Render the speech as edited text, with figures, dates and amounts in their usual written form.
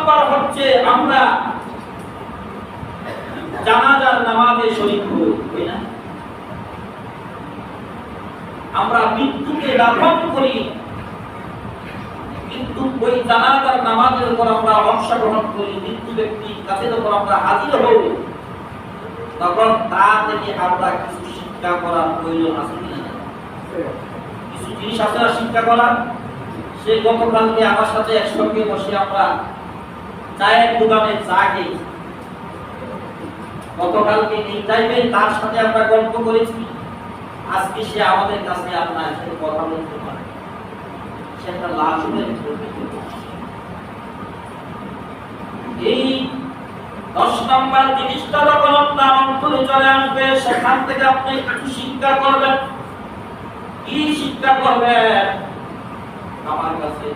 নম্বর হচ্ছে আমরা জানাজার নামাজে শরীক হই না। আমরা মৃত্যুকে দাফন করি, কিন্তু ওই জানাজার নামাজের উপর আমরা অংশগ্রহণ করি, মৃত্যু ব্যক্তির কাছে যখন আমরা হাজির হব তখন তা থেকে আমরা কিছু শিক্ষা করার প্রয়োজন আছে কিনা, কিছু জিনিস আছে না শিক্ষা করার। সে গতকালকে আমার সাথে একসঙ্গে বসে আমরা চায়ের দোকানে চা খেয়ে, গতকালকে এই টাইমে তার সাথে আমরা গল্প করেছি, আজকে সে আমাদের কাছে আপনার সাথে কথা বলতে পারে, সে একটা লাজুকের এই 10 নম্বর জিনিসটা যখন আপনার অন্তরে চলে আসবে, সেখান থেকে আপনি একটু শিক্ষা করবেন। কি শিক্ষা করবেন? আমার কাছে